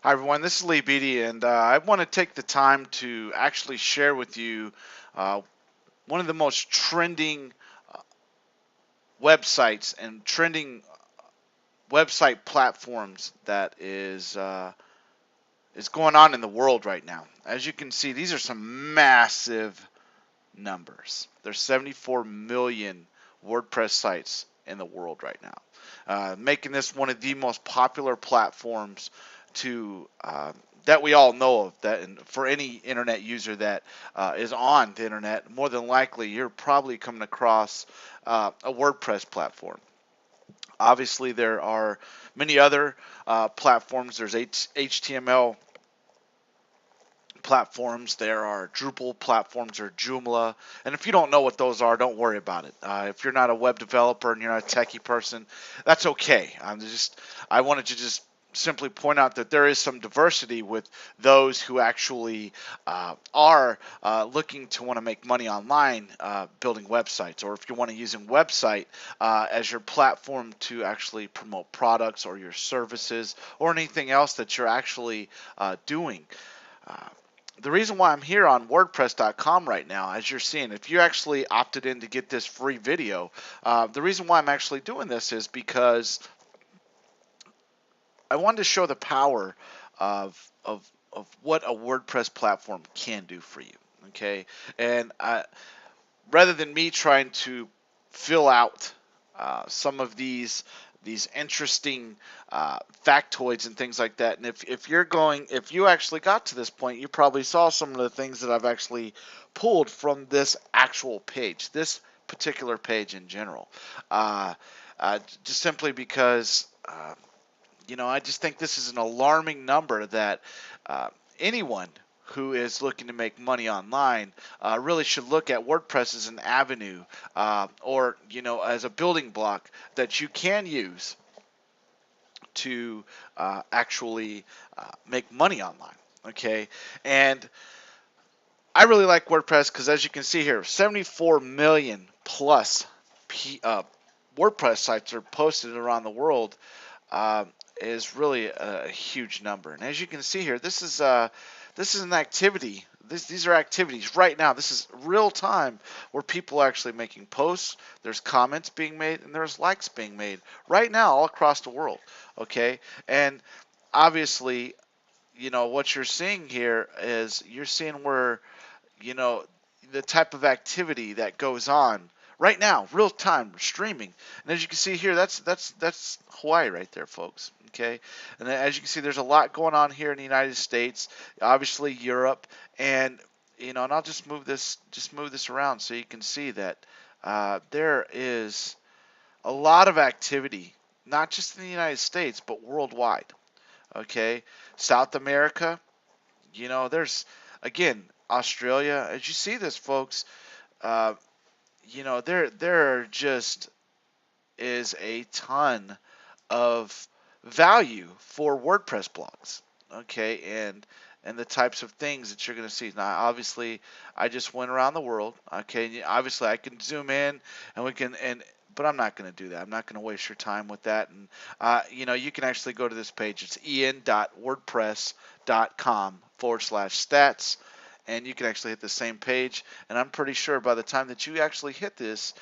Hi everyone, this is Lee Beatty, and I want to take the time to actually share with you uh, one of the most trending websites and trending website platforms that is going on in the world right now. As you can see, these are some massive numbers. There's 74 million WordPress sites in the world right now, making this one of the most popular platforms to that we all know of. That and for any internet user that is on the internet, more than likely you're probably coming across a WordPress platform. Obviously, there are many other platforms. There's HTML platforms, there are Drupal platforms or Joomla. And if you don't know what those are, don't worry about it. If you're not a web developer and you're not a techie person, that's okay. I wanted to just simply point out that there is some diversity with those who actually are looking to want to make money online building websites, or if you want to use a website as your platform to actually promote products or your services or anything else that you're actually doing. Uh, the reason why I'm here on WordPress.com right now, as you're seeing, if you actually opted in to get this free video, the reason why I'm actually doing this is because I wanted to show the power of what a WordPress platform can do for you. Okay, and rather than me trying to fill out some of these interesting factoids and things like that. And if you actually got to this point, you probably saw some of the things that I've actually pulled from this actual page, this particular page in general. Uh, just simply because, I just think this is an alarming number that uh, anyone who is looking to make money online really should look at WordPress as an avenue or as a building block that you can use to actually make money online. Okay, and I really like WordPress because, as you can see here, 74 million plus WordPress sites are posted around the world. Uh, is really a huge number, and as you can see here, this is an activity. These are activities right now. This is real time where people are actually making posts. There's comments being made and there's likes being made right now all across the world. Okay, and obviously, what you're seeing here is you're seeing where you know the type of activity that goes on right now, real time streaming. And as you can see here, that's Hawaii right there, folks. Okay, and as you can see, there's a lot going on here in the United States, obviously Europe, and and I'll just move this around so you can see that there is a lot of activity, not just in the United States but worldwide. Okay, South America, there's again Australia. As you see this, folks, uh, there just is a ton of value for WordPress blogs. Okay, and the types of things that you're going to see. Now, obviously, I just went around the world. Okay, obviously, I can zoom in and we can and. But I'm not going to do that. I'm not going to waste your time with that. And you can actually go to this page. It's ian.wordpress.com/stats, and you can actually hit the same page. And I'm pretty sure by the time that you actually hit this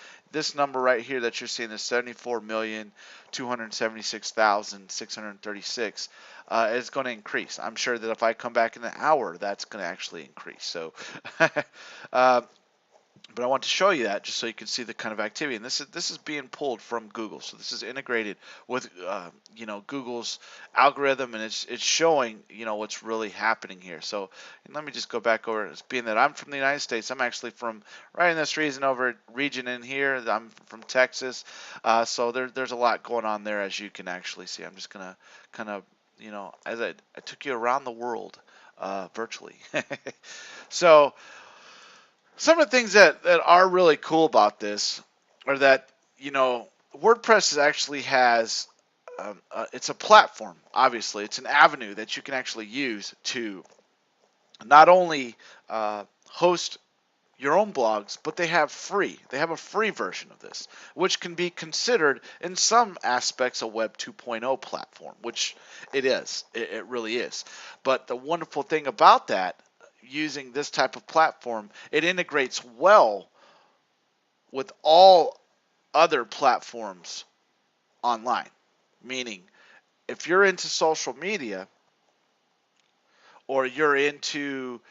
number right here that you're seeing is 74,276,636 is going to increase. I'm sure that if I come back in an hour, that's going to actually increase. So, uh, but I want to show you that just so you can see the kind of activity. And this is being pulled from Google, so this is integrated with Google's algorithm, and it's showing what's really happening here. So and let me just go back over. It's being that I'm from the United States, I'm actually from right in this region in here. I'm from Texas, so there's a lot going on there, as you can actually see. I'm just gonna kind of as I took you around the world virtually. So some of the things that are really cool about this are that WordPress actually has it's a platform. Obviously, it's an avenue that you can actually use to not only host your own blogs, but they have free. They have a free version of this, which can be considered in some aspects a Web 2.0 platform, which it is. It really is. But the wonderful thing about that, using this type of platform, it integrates well with all other platforms online. Meaning, if you're into social media or you're into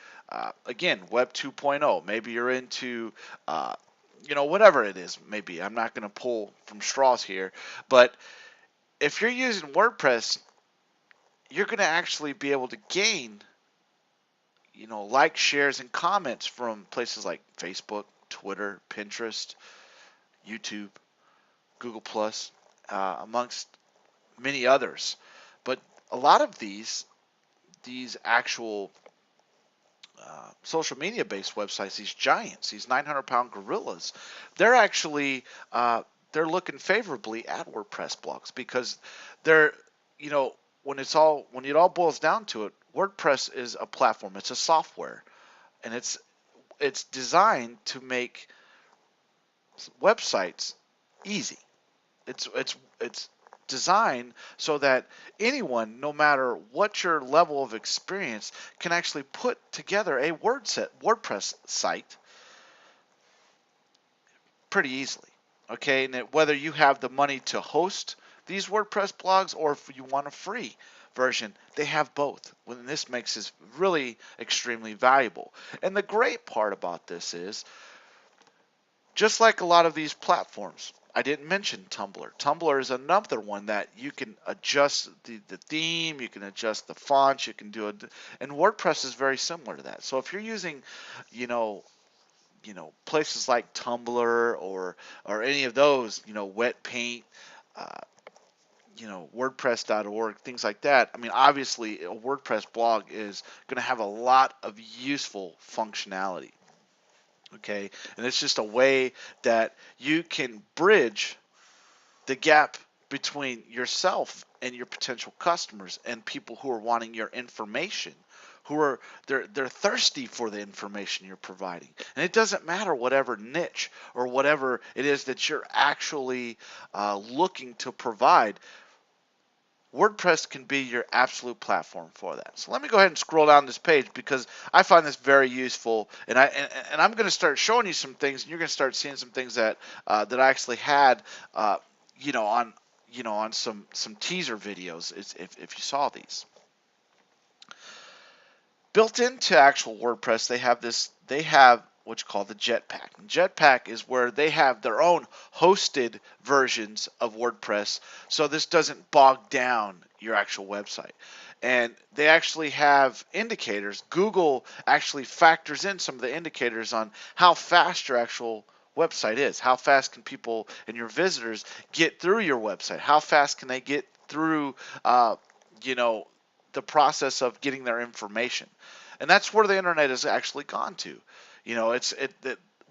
again, Web 2.0. Maybe you're into, whatever it is. Maybe I'm not going to pull from straws here, but if you're using WordPress, you're going to actually be able to gain, likes, shares, and comments from places like Facebook, Twitter, Pinterest, YouTube, Google Plus, amongst many others. But a lot of these actual social media based websites, these giants, these 900-pound gorillas, they're actually they're looking favorably at WordPress blogs because they're, when it all boils down to it, WordPress is a platform, it's a software, and it's designed to make websites easy. It's designed so that anyone, no matter what your level of experience, can actually put together a WordPress site pretty easily. Okay, and whether you have the money to host these WordPress blogs or if you want a free version, they have both. And this makes this really extremely valuable. And the great part about this is, just like a lot of these platforms, I didn't mention Tumblr. Tumblr is another one that you can adjust the theme, you can adjust the fonts, you can do it, and WordPress is very similar to that. So if you're using, you know, places like Tumblr or any of those, Wet Paint, uh, WordPress.org, things like that. I mean, obviously, a WordPress blog is going to have a lot of useful functionality. Okay, and it's just a way that you can bridge the gap between yourself and your potential customers and people who are wanting your information, who are they're thirsty for the information you're providing. And it doesn't matter whatever niche or whatever it is that you're actually looking to provide. WordPress can be your absolute platform for that. So let me go ahead and scroll down this page because I find this very useful, and I'm going to start showing you some things, and you're going to start seeing some things that that I actually had, on on some teaser videos. If you saw these. Built into actual WordPress, they have what's called the Jetpack. And Jetpack is where they have their own hosted versions of WordPress, so this doesn't bog down your actual website. And they actually have indicators. Google actually factors in some of the indicators on how fast your actual website is. How fast can people and your visitors get through your website? How fast can they get through, you know, the process of getting their information? And that's where the internet has actually gone to.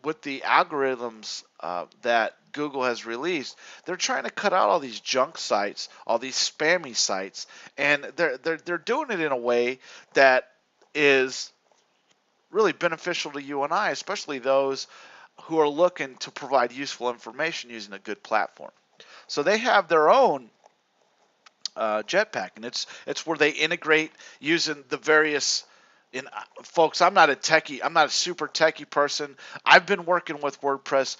With the algorithms that Google has released, they're trying to cut out all these junk sites, all these spammy sites, and they're doing it in a way that is really beneficial to you and I, especially those who are looking to provide useful information using a good platform. So they have their own Jetpack, and it's where they integrate using the various. Folks, I'm not a techie. I'm not a super techie person. I've been working with WordPress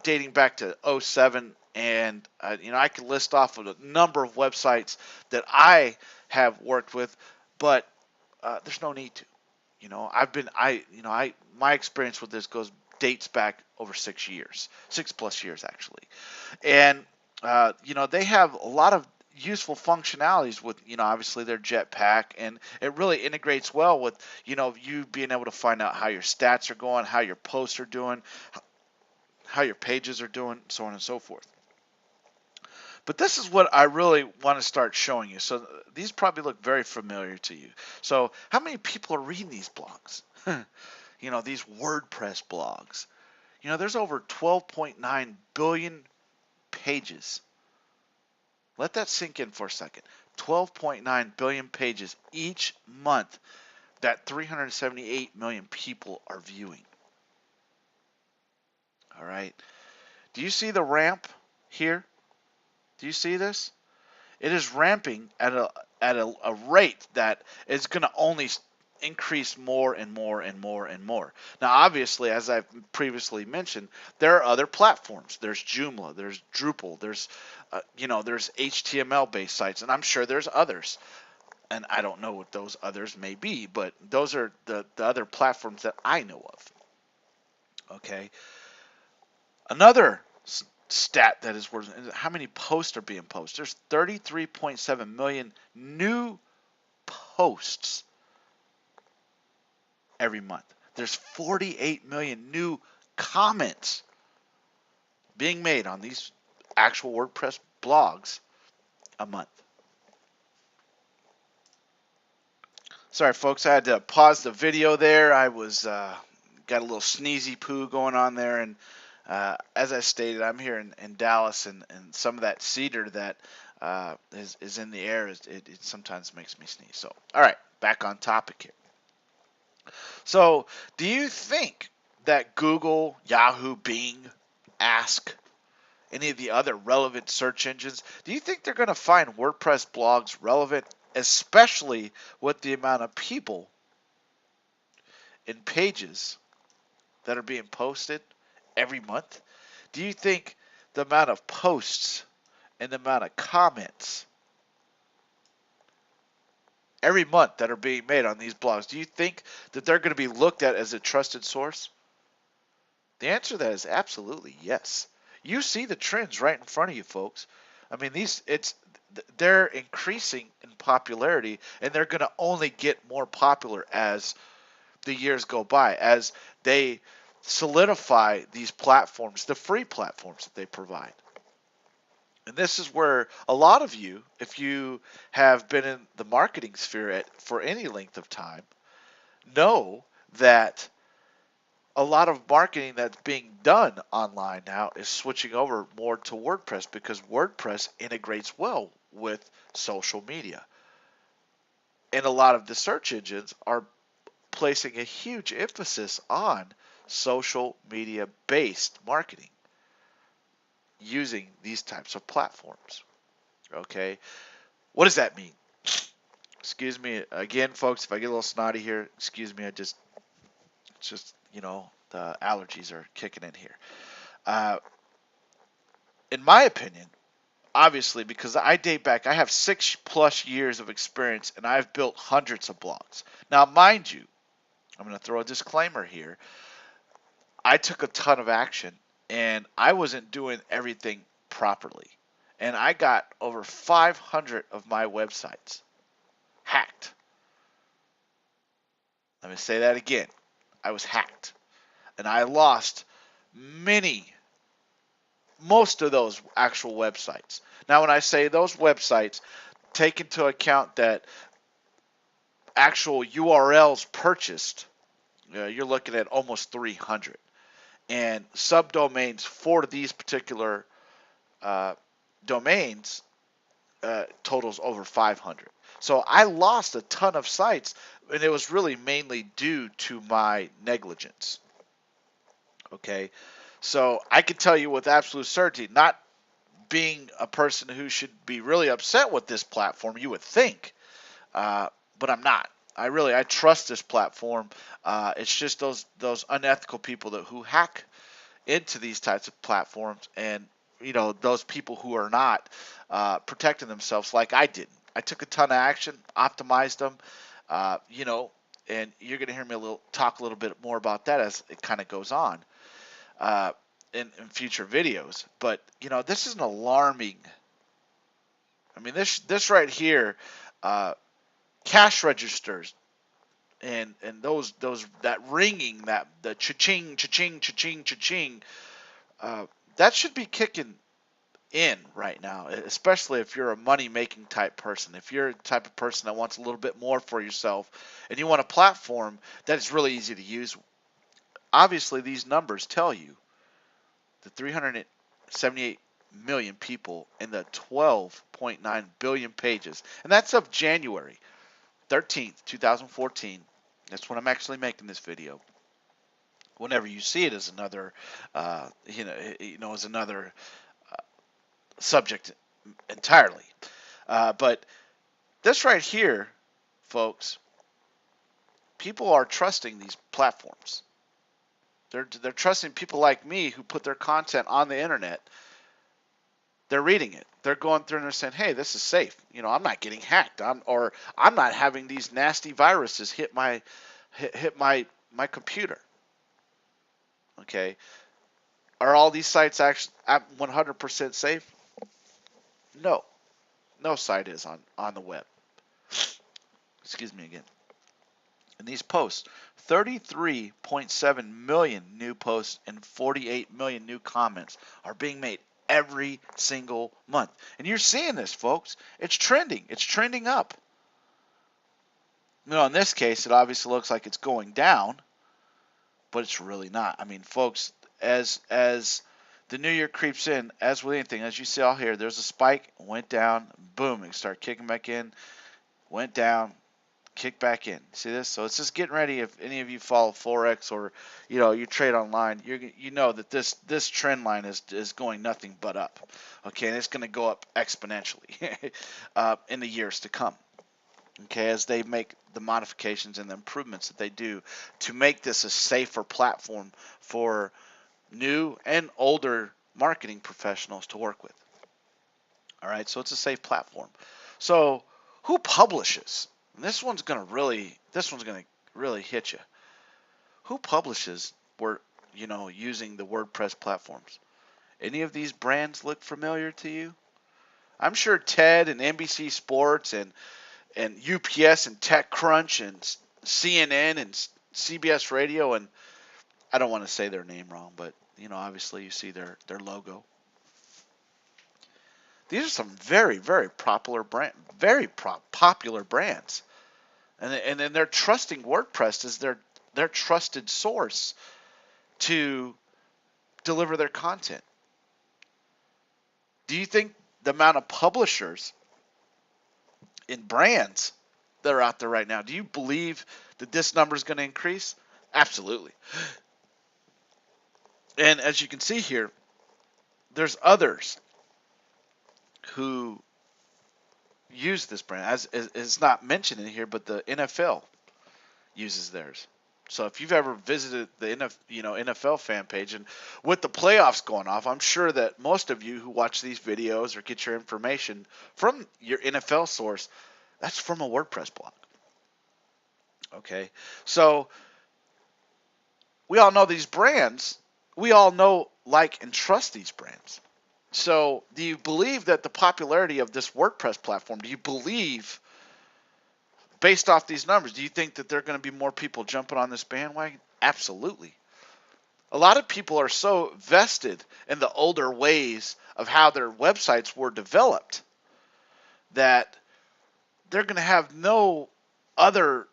dating back to '07, and I can list off a number of websites that I have worked with, but there's no need to. My experience with this dates back over 6 years, 6+ years actually, and they have a lot of useful functionalities with obviously their Jetpack, and it really integrates well with you being able to find out how your stats are going, how your posts are doing, how your pages are doing, so on and so forth. But this is what I really want to start showing you. So these probably look very familiar to you. So how many people are reading these blogs? These WordPress blogs. There's over 12.9 billion pages. Let that sink in for a second. 12.9 billion pages each month that 378 million people are viewing. All right. Do you see the ramp here? Do you see this? It is ramping at a rate that is going to only increase more and more and more and more. Now, obviously, as I've previously mentioned, there are other platforms. There's Joomla, there's Drupal, there's HTML-based sites, and I'm sure there's others. And I don't know what those others may be, but those are the other platforms that I know of. Okay. Another stat that is worth how many posts are being posted. There's 33.7 million new posts every month. There's 48 million new comments being made on these actual WordPress blogs a month. Sorry, folks, I had to pause the video there. I was got a little sneezy poo going on there, and as I stated, I'm here in Dallas, and some of that cedar that is in the air, it sometimes makes me sneeze. So, all right, back on topic here. So, do you think that Google, Yahoo, Bing, Ask, any of the other relevant search engines, do you think they're going to find WordPress blogs relevant, especially with the amount of people and pages that are being posted every month? Do you think the amount of posts and the amount of comments every month that are being made on these blogs, do you think that they're going to be looked at as a trusted source? The answer to that is absolutely yes. You see the trends right in front of you, folks. I mean, they're increasing in popularity, and they're going to only get more popular as the years go by, as they solidify these platforms, the free platforms that they provide. And this is where a lot of you, if you have been in the marketing sphere for any length of time, know that a lot of marketing that's being done online now is switching over more to WordPress because WordPress integrates well with social media. And a lot of the search engines are placing a huge emphasis on social media based marketing using these types of platforms. Okay, what does that mean? Excuse me again, folks, if I get a little snotty here, excuse me. It's just the allergies are kicking in here. Uh, in my opinion, obviously, because I date back, I have 6+ years of experience and I've built hundreds of blogs. Now, mind you, I'm going to throw a disclaimer here. I took a ton of action and I wasn't doing everything properly. And I got over 500 of my websites hacked. Let me say that again. I was hacked. And I lost most of those actual websites. Now, when I say those websites, take into account that actual URLs purchased, you're looking at almost 300. And subdomains for these particular domains totals over 500. So I lost a ton of sites, and it was really mainly due to my negligence. Okay, so I can tell you with absolute certainty, not being a person who should be really upset with this platform, you would think, but I'm not. I trust this platform. It's just those unethical people who hack into these types of platforms, and those people who are not protecting themselves like I didn't. I took a ton of action, optimized them, and you're going to hear me talk a little bit more about that as it kind of goes on in future videos. But this is an alarming. I mean, this right here, cash registers and those that ringing, that the cha-ching, cha-ching, cha-ching, cha-ching, that should be kicking in right now, especially if you're a money-making type person. If you're a type of person that wants a little bit more for yourself and you want a platform that is really easy to use, obviously these numbers tell you the 378 million people and the 12.9 billion pages. And that's of January 13th, 2014. That's when I'm actually making this video. whenever you see it as another, as another subject entirely. But this right here, folks, people are trusting these platforms. They're trusting people like me who put their content on the internet. They're reading it. They're going through and they're saying, "Hey, this is safe. I'm not getting hacked. I'm not having these nasty viruses hit my computer." Okay, are all these sites actually 100% safe? No, no site is on the web. Excuse me again. In these posts, 33.7 million new posts and 48 million new comments are being made every single month. And you're seeing this, folks. It's trending. It's trending up. In this case, it obviously looks like it's going down, but it's really not. I mean, folks, as the new year creeps in, as with anything, as you see all here, there's a spike, went down, boom, it started kicking back in, went down, kick back in. See this? So it's just getting ready. If any of you follow Forex or you trade online, you know that this trend line is going nothing but up. Okay, and it's going to go up exponentially in the years to come. Okay, as they make the modifications and the improvements that they do to make this a safer platform for new and older marketing professionals to work with. All right, so it's a safe platform. So who publishes? And this one's gonna really hit you. Who publishes using the WordPress platforms? Any of these brands look familiar to you? I'm sure TED and NBC Sports and UPS and TechCrunch and CNN and CBS Radio, and I don't want to say their name wrong, but obviously you see their logo. These are some very, very popular popular brands, and then they're trusting WordPress as their trusted source to deliver their content. Do you think the amount of publishers and brands that are out there right now, do you believe that this number is going to increase? Absolutely. And as you can see here, there's others who use this brand. As it's not mentioned in here, but the NFL uses theirs. So if you've ever visited the NFL fan page, and with the playoffs going off, I'm sure that most of you who watch these videos or get your information from your NFL source, that's from a WordPress blog. Okay, so we all know these brands. We all know, like, and trust these brands. So do you believe that the popularity of this WordPress platform, do you believe, based off these numbers, do you think that there are going to be more people jumping on this bandwagon? Absolutely. A lot of people are so vested in the older ways of how their websites were developed that they're going to have no other.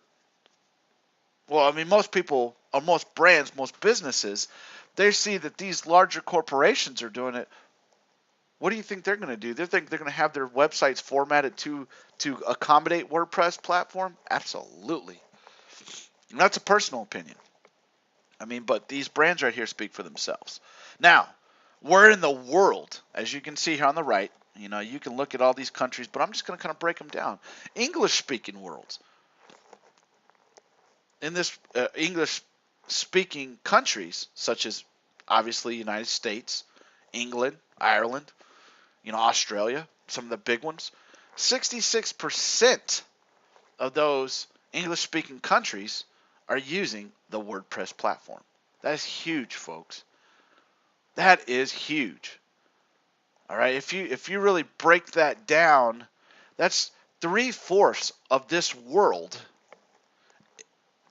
Well, I mean, most people, or most brands, most businesses, they see that these larger corporations are doing it. What do you think they're going to do? They think they're going to have their websites formatted to accommodate WordPress platform? Absolutely. And that's a personal opinion. I mean, but these brands right here speak for themselves. Now, where in the world, as you can see here on the right, you can look at all these countries, but I'm just going to kind of break them down. English-speaking worlds. In this English-speaking countries, such as obviously United States, England, Ireland, Australia, some of the big ones, 66% of those English-speaking countries are using the WordPress platform. That is huge, folks. That is huge. All right, if you really break that down, that's 3/4 of this world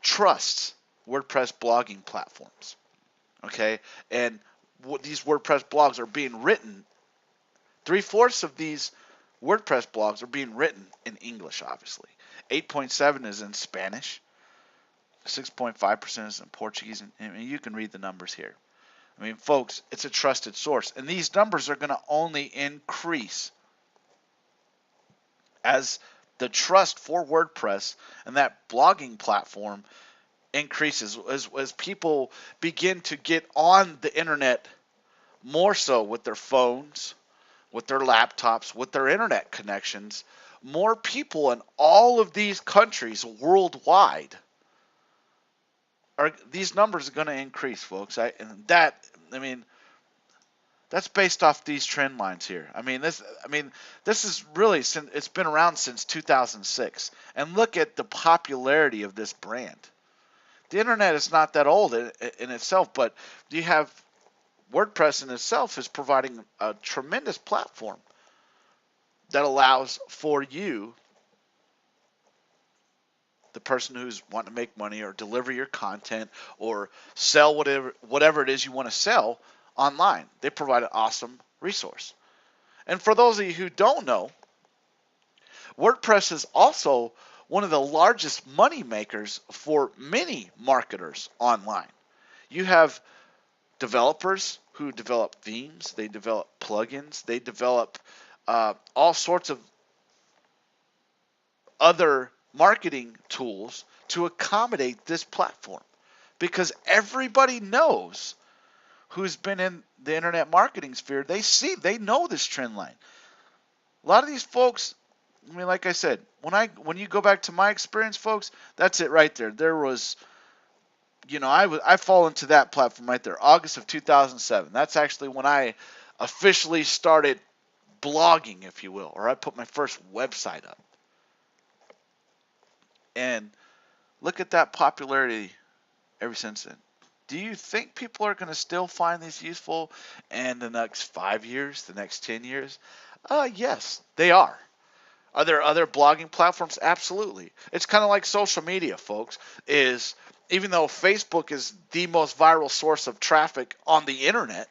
trusts WordPress blogging platforms. Okay, and these WordPress blogs are being written. 3/4 of these WordPress blogs are being written in English, obviously. 8.7 is in Spanish. 6.5% is in Portuguese. And you can read the numbers here. I mean, folks, it's a trusted source. And these numbers are going to only increase as the trust for WordPress and that blogging platform increases as people begin to get on the internet more so with their phones, with their laptops, with their internet connections. More people in all of these countries worldwide are these numbers are going to increase, folks. I mean, that's based off these trend lines here. This is really it's been around since 2006, and look at the popularity of this brand. The internet is not that old in itself, but you have WordPress in itself is providing a tremendous platform that allows for you, the person who's wanting to make money or deliver your content or sell whatever it is you want to sell online. They provide an awesome resource. And for those of you who don't know, WordPress is also one of the largest money makers for many marketers online. You have developers who develop themes, they develop plugins, they develop all sorts of other marketing tools to accommodate this platform, because everybody knows who's been in the internet marketing sphere. They know this trend line. A lot of these folks, like I said, when you go back to my experience, folks, that's it right there. There was, I fall into that platform right there, August of 2007. That's actually when I officially started blogging, if you will, or I put my first website up. And look at that popularity ever since then. Do you think people are going to still find this useful in the next 5 years, the next 10 years? Yes, they are. Are there other blogging platforms? Absolutely. It's kind of like social media, folks. Even though Facebook is the most viral source of traffic on the internet,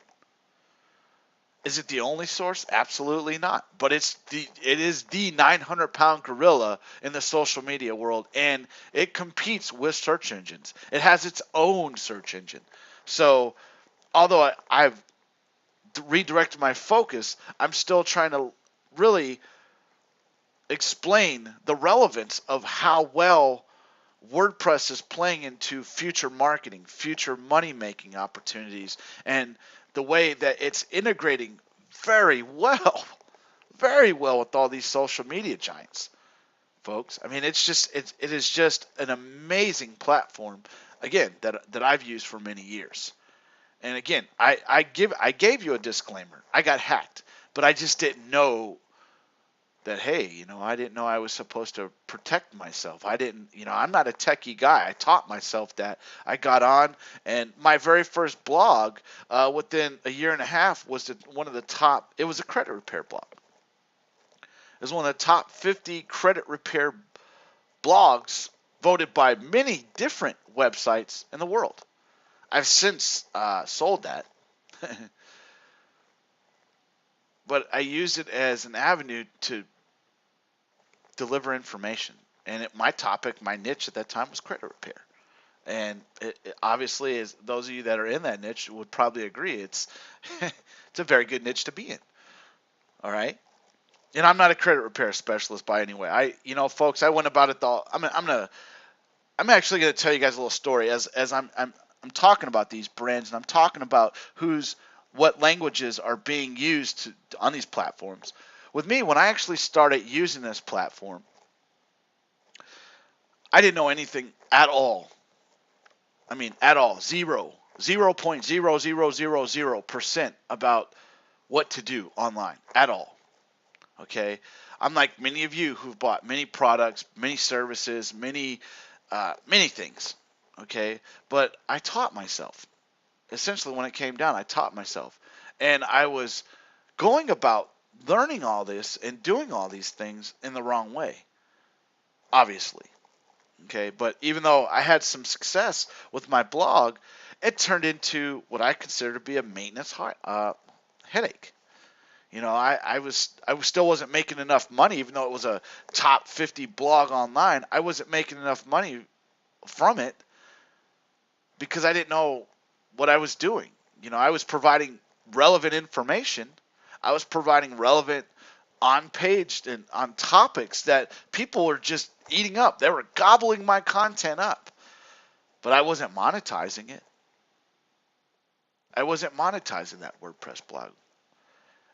is it the only source? Absolutely not. But it is the 900-pound gorilla in the social media world, and it competes with search engines. It has its own search engine. So, although I've redirected my focus, I'm still trying to really explain the relevance of how well WordPress is playing into future marketing, future money-making opportunities, and the way that it's integrating very well, very well with all these social media giants, folks. It is just an amazing platform, again, that I've used for many years. And again, I gave you a disclaimer. I got hacked, but I just didn't know that, hey, I didn't know I was supposed to protect myself. I'm not a techie guy. I taught myself that. I got on, and my very first blog, within a year and a half, was one of the top. It was a credit repair blog. It was one of the top 50 credit repair blogs voted by many different websites in the world. I've since sold that. But I used it as an avenue to deliver information. And my topic, my niche at that time, was credit repair. And obviously, as those of you that are in that niche would probably agree, it's it's a very good niche to be in. All right. And I'm not a credit repair specialist by any way. Folks, I went about it I'm actually going to tell you guys a little story as I'm talking about these brands, and I'm talking about what languages are being used on these platforms. With me, when I actually started using this platform, I didn't know anything at all. At all. 0.0000% about what to do online at all. Okay? I'm like many of you who've bought many products, many services, many things. Okay? But I taught myself. Essentially, when it came down, I taught myself. And I was going about learning all this and doing all these things in the wrong way, obviously. Okay, but even though I had some success with my blog, it turned into what I consider to be a maintenance headache. I still wasn't making enough money, even though it was a top 50 blog online. I wasn't making enough money from it because I didn't know what I was doing. I was providing relevant information. I was providing relevant on page and on topics that people were just eating up. They were gobbling my content up. but I wasn't monetizing it. I wasn't monetizing that WordPress blog.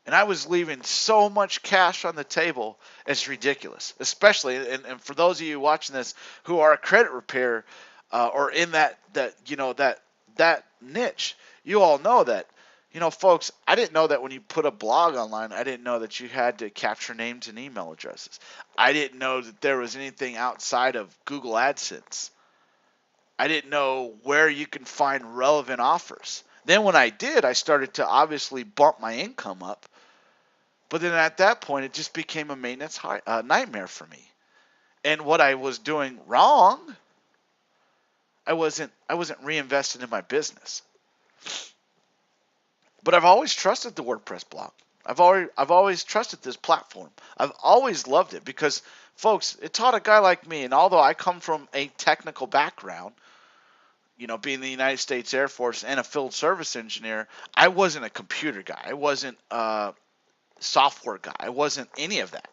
And I was leaving so much cash on the table, it's ridiculous. Especially, and for those of you watching this who are a credit repair or in that niche, you all know that. Folks, I didn't know that when you put a blog online, I didn't know that you had to capture names and email addresses. I didn't know that there was anything outside of Google AdSense. I didn't know where you can find relevant offers. Then when I did, I started to obviously bump my income up. But then at that point, it just became a maintenance nightmare for me. And what I was doing wrong, I wasn't reinvesting in my business. But I've always trusted the WordPress blog. I've always trusted this platform. I've always loved it because, folks, it taught a guy like me. And although I come from a technical background, being the United States Air Force and a field service engineer, I wasn't a computer guy. I wasn't a software guy. I wasn't any of that.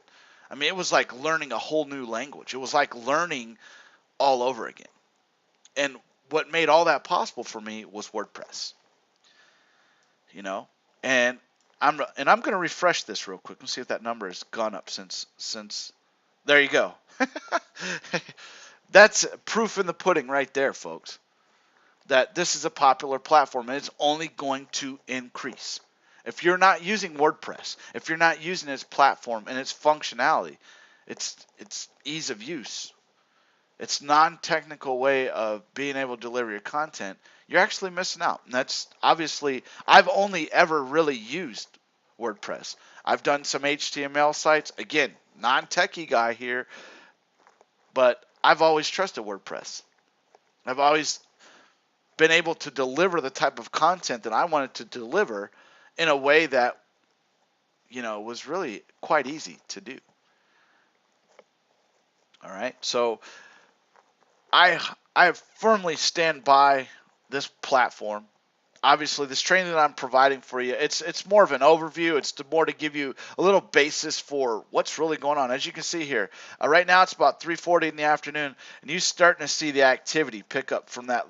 I mean, it was like learning a whole new language. It was like learning all over again. And what made all that possible for me was WordPress. And I'm going to refresh this real quick and see if that number has gone up since there you go. That's proof in the pudding right there, folks, that this is a popular platform and it's only going to increase. If you're not using WordPress, if you're not using its platform and its functionality, its ease of use, its non-technical way of being able to deliver your content, you're actually missing out. And that's obviously, I've only ever really used WordPress. I've done some HTML sites. Again, non-techie guy here, but I've always trusted WordPress. I've always been able to deliver the type of content that I wanted to deliver in a way that, was really quite easy to do. All right. So I firmly stand by this platform. Obviously, this training that I'm providing for you, it's more of an overview. It's more to give you a little basis for what's really going on. As you can see here, right now it's about 3:40 in the afternoon, and you're starting to see the activity pick up from that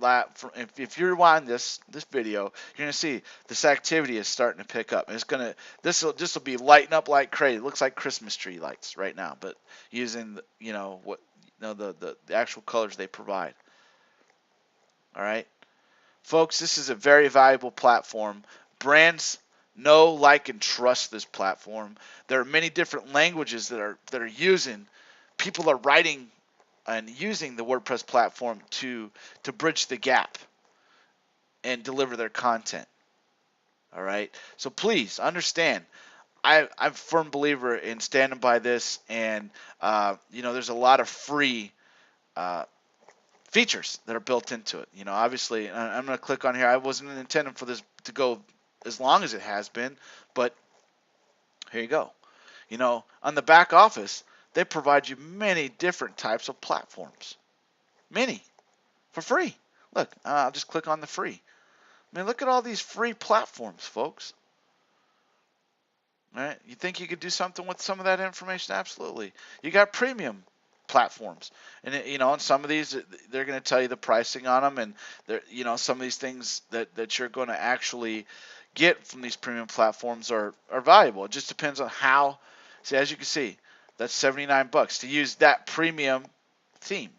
if you rewind this video, you're gonna see this activity is starting to pick up. And this will be lighting up like crazy. It looks like Christmas tree lights right now, but using the actual colors they provide. All right. Folks, this is a very valuable platform. Brands know, like, and trust this platform. There are many different languages that are using. People are writing and using the WordPress platform to bridge the gap and deliver their content. All right. So please understand, I'm a firm believer in standing by this, and there's a lot of free features that are built into it. Obviously, I'm going to click on here. I wasn't intending for this to go as long as it has been, but here you go. On the back office, they provide you many different types of platforms. Many. For free. Look, I'll just click on the free. I mean, look at all these free platforms, folks. All right? You think you could do something with some of that information? Absolutely. You got premium platforms, and and some of these they're going to tell you the pricing on them, and some of these things that you're going to actually get from these premium platforms are valuable. It just depends on how. See, as you can see, that's $79 to use that premium theme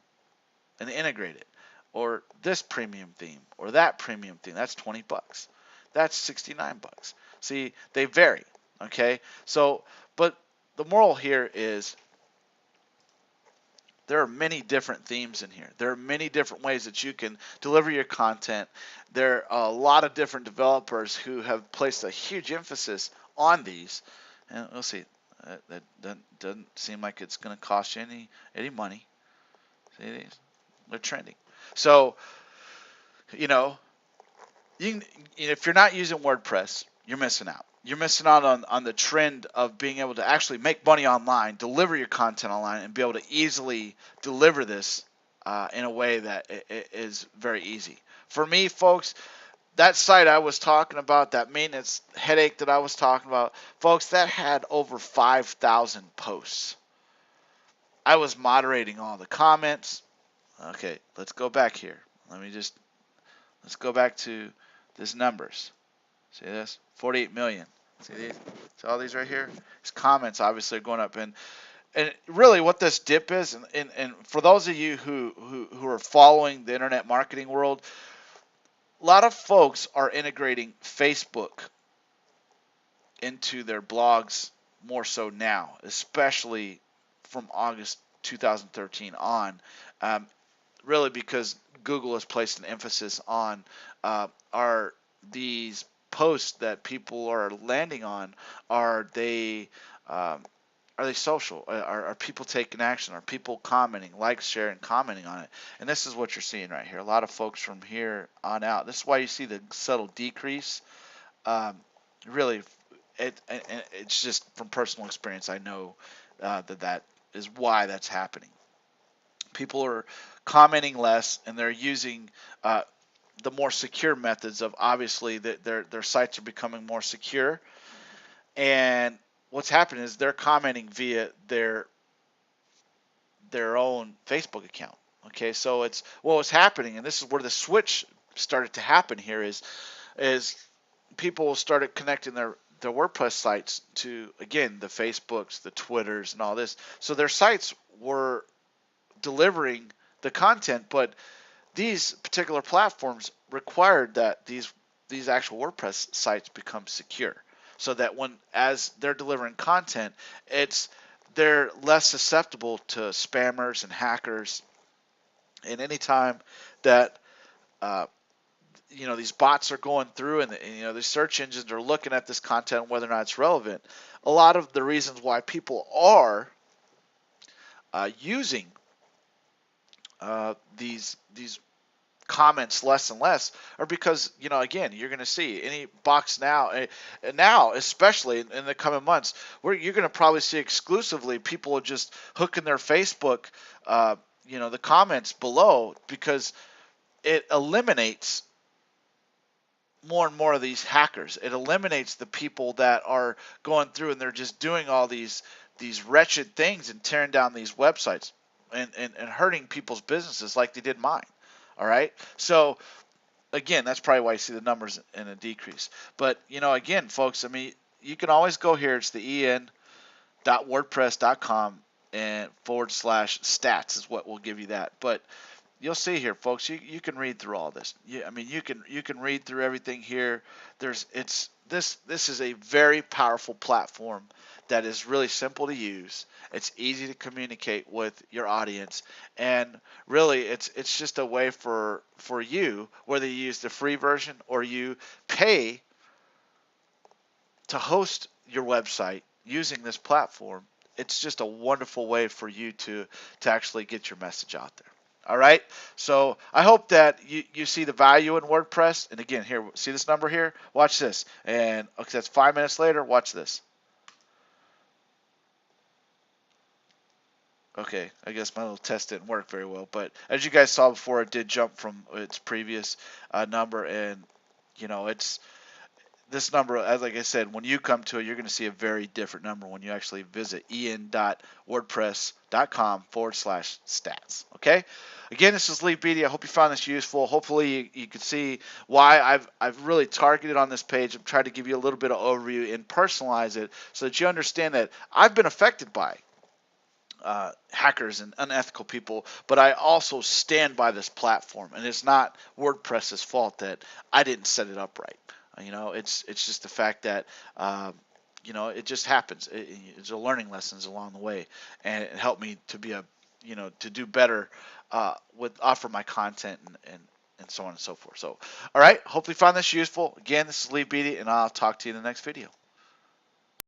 and integrate it, or this premium theme, or that premium theme. That's $20. That's $69. See, they vary. Okay, so but the moral here is, there are many different themes in here. There are many different ways that you can deliver your content. There are a lot of different developers who have placed a huge emphasis on these. And we'll see. That doesn't seem like it's going to cost you any money. See these? They're trending. So, if you're not using WordPress, you're missing out. You're missing out on the trend of being able to actually make money online, deliver your content online, and be able to easily deliver this in a way that is very easy. For me, folks, that site I was talking about, that maintenance headache that I was talking about, folks, that had over 5,000 posts. I was moderating all the comments. Okay, let's go back here. Let's go back to this numbers. See this? 48 million. See these? See all these right here? These comments obviously are going up. And really what this dip is, and for those of you who are following the internet marketing world, a lot of folks are integrating Facebook into their blogs more so now, especially from August 2013 on, um, really because Google has placed an emphasis on are these posts that people are landing on, are they um, are they social? Are people taking action? Are people commenting, like, sharing, commenting on it? And this is what you're seeing right here. A lot of folks from here on out. This is why you see the subtle decrease. Um, really, it's just from personal experience. I know that is why that's happening. People are commenting less, and they're using the more secure methods of, obviously, that their sites are becoming more secure. And what's happening is they're commenting via their own Facebook account. Okay, so it's what was happening, and this is where the switch started to happen here is people started connecting their WordPress sites to, again, the Facebooks, the Twitters, and all this. So their sites were delivering the content, but these particular platforms required that these actual WordPress sites become secure, so that when as they're delivering content, they're less susceptible to spammers and hackers. And anytime that these bots are going through, and the search engines are looking at this content, whether or not it's relevant, a lot of the reasons why people are using these comments less and less are because, again, you're going to see any box now, and now especially in the coming months, where you're going to probably see exclusively people are just hooking their Facebook, the comments below, because it eliminates more and more of these hackers. It eliminates the people that are going through and they're just doing all these wretched things and tearing down these websites and hurting people's businesses like they did mine. All right. So again, that's probably why you see the numbers in a decrease. But again, folks, I mean, you can always go here. It's the en.wordpress.com and /stats is what will give you that. But you'll see here, folks. You can read through all this. I mean, you can read through everything here. This is a very powerful platform that is really simple to use. It's easy to communicate with your audience, and really, it's just a way for you, whether you use the free version or you pay to host your website using this platform. It's just a wonderful way for you to actually get your message out there. All right. So I hope that you see the value in WordPress. And again, here, see this number here? Watch this. And okay, that's 5 minutes later. Watch this. Okay, I guess my little test didn't work very well. But as you guys saw before, it did jump from its previous number. And, it's this number, as like I said, when you come to it, you're going to see a very different number when you actually visit en.wordpress.com /stats. Okay. Again, this is Lee Beatty. I hope you found this useful. Hopefully, you could see why I've really targeted on this page. I'm trying to give you a little bit of overview and personalize it so that you understand that I've been affected by hackers and unethical people, but I also stand by this platform, and it's not WordPress's fault that I didn't set it up right. It's just the fact that it just happens. It's a learning lessons along the way, and it helped me to be to do better with offer my content and so on and so forth. So, all right, hopefully you found this useful. Again, this is Lee Beatty, and I'll talk to you in the next video.